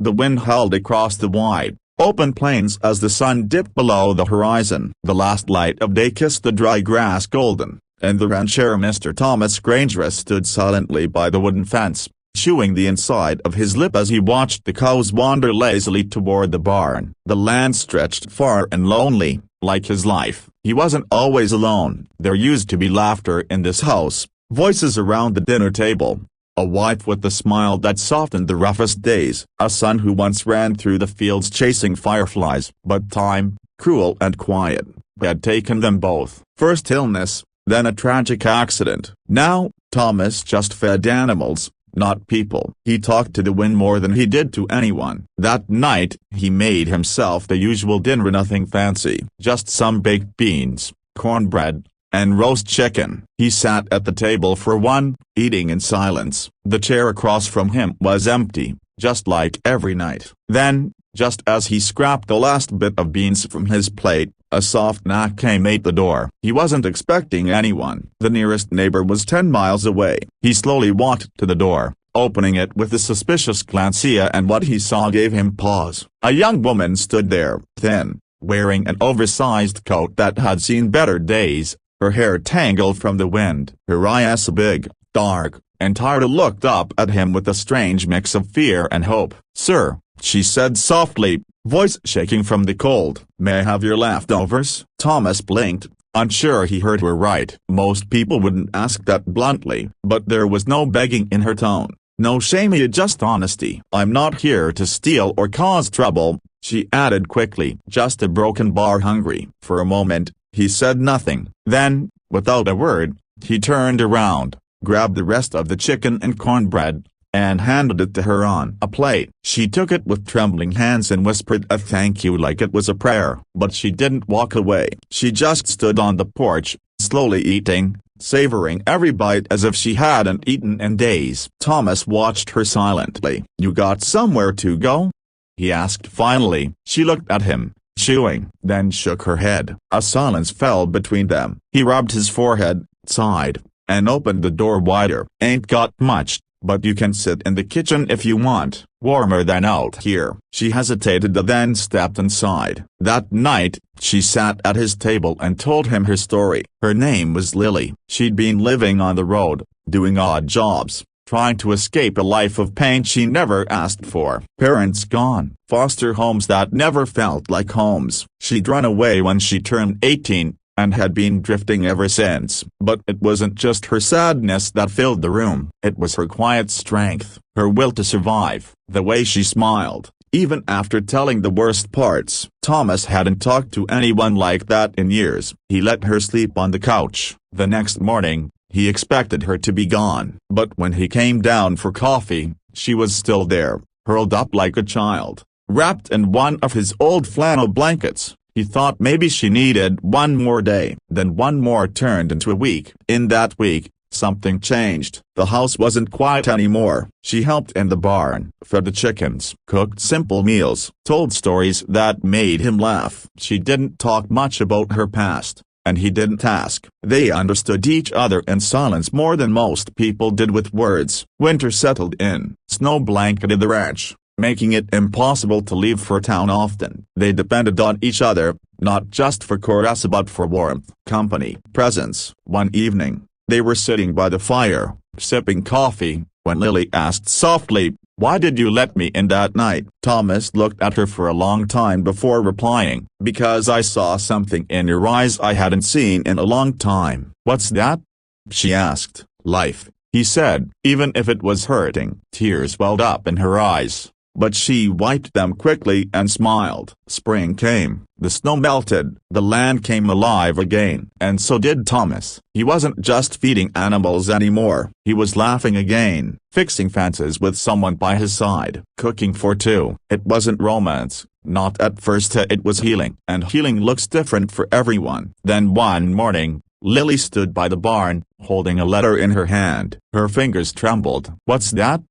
The wind howled across the wide, open plains as the sun dipped below the horizon. The last light of day kissed the dry grass golden, and the rancher Mr. Thomas Granger stood silently by the wooden fence, chewing the inside of his lip as he watched the cows wander lazily toward the barn. The land stretched far and lonely, like his life. He wasn't always alone. There used to be laughter in this house, voices around the dinner table, a wife with a smile that softened the roughest days, a son who once ran through the fields chasing fireflies. But time, cruel and quiet, had taken them both. First illness, then a tragic accident. Now, Thomas just fed animals, not people. He talked to the wind more than he did to anyone. That night, he made himself the usual dinner, nothing fancy, just some baked beans, cornbread, and roast chicken. He sat at the table for one, eating in silence. The chair across from him was empty, just like every night. Then, just as he scraped the last bit of beans from his plate, a soft knock came at the door. He wasn't expecting anyone. The nearest neighbor was 10 miles away. He slowly walked to the door, opening it with a suspicious glance, and what he saw gave him pause. A young woman stood there, thin, wearing an oversized coat that had seen better days, her hair tangled from the wind. Her eyes big, dark, and tired, looked up at him with a strange mix of fear and hope. "Sir," she said softly, voice shaking from the cold, "may I have your leftovers?" Thomas blinked, unsure he heard her right. Most people wouldn't ask that bluntly, but there was no begging in her tone, no shame, just honesty. "I'm not here to steal or cause trouble," she added quickly, "just a broken bar hungry." For a moment, he said nothing. Then, without a word, he turned around, grabbed the rest of the chicken and cornbread, and handed it to her on a plate. She took it with trembling hands and whispered a thank you like it was a prayer. But she didn't walk away. She just stood on the porch, slowly eating, savoring every bite as if she hadn't eaten in days. Thomas watched her silently. "You got somewhere to go?" he asked finally. She looked at him, chewing, then shook her head. A silence fell between them. He rubbed his forehead, sighed, and opened the door wider. "Ain't got much, but you can sit in the kitchen if you want. Warmer than out here." She hesitated, then stepped inside. That night, she sat at his table and told him her story. Her name was Lily. She'd been living on the road, doing odd jobs, trying to escape a life of pain she never asked for. Parents gone, foster homes that never felt like homes. She'd run away when she turned 18, and had been drifting ever since. But it wasn't just her sadness that filled the room. It was her quiet strength, her will to survive, the way she smiled, even after telling the worst parts. Thomas hadn't talked to anyone like that in years. He let her sleep on the couch. The next morning, he expected her to be gone. But when he came down for coffee, she was still there, curled up like a child, wrapped in one of his old flannel blankets. He thought maybe she needed one more day. Then one more turned into a week. In that week, something changed. The house wasn't quiet anymore. She helped in the barn, fed the chickens, cooked simple meals, told stories that made him laugh. She didn't talk much about her past, and he didn't ask. They understood each other in silence more than most people did with words. Winter settled in. Snow blanketed the ranch, making it impossible to leave for town often. They depended on each other, not just for chorus but for warmth, company, presence. One evening, they were sitting by the fire, sipping coffee, when Lily asked softly, "Why did you let me in that night?" Thomas looked at her for a long time before replying, "Because I saw something in your eyes I hadn't seen in a long time." "What's that?" she asked. "Life," he said, even if it was hurting. Tears welled up in her eyes, but she wiped them quickly and smiled. Spring came, the snow melted, the land came alive again. And so did Thomas. He wasn't just feeding animals anymore. He was laughing again, fixing fences with someone by his side, cooking for two. It wasn't romance, not at first. It was healing. And healing looks different for everyone. Then one morning, Lily stood by the barn, holding a letter in her hand. Her fingers trembled. "What's that?"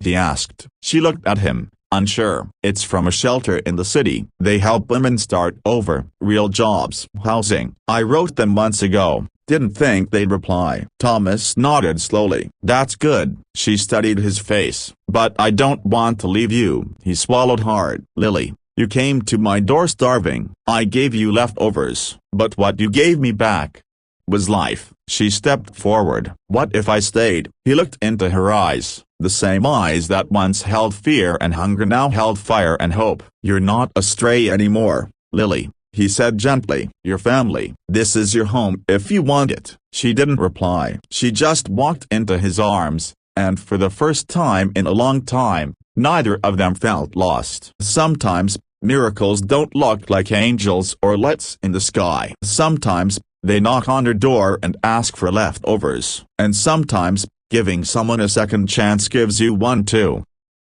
he asked. She looked at him, unsure. "It's from a shelter in the city. They help women start over, real jobs, housing. I wrote them months ago, Didn't think they'd reply. Thomas nodded slowly. That's good. She studied his face. But I don't want to leave you. He swallowed hard. Lily, you came to my door starving. I gave you leftovers. But what you gave me back was life. She stepped forward. What if I stayed? He looked into her eyes. The same eyes that once held fear and hunger now held fire and hope. You're not a stray anymore, Lily, he said gently. Your family. This is your home if you want it. She didn't reply. She just walked into his arms, and for the first time in a long time, neither of them felt lost. Sometimes, miracles don't look like angels or lights in the sky. Sometimes, they knock on your door and ask for leftovers. And sometimes, giving someone a second chance gives you one too.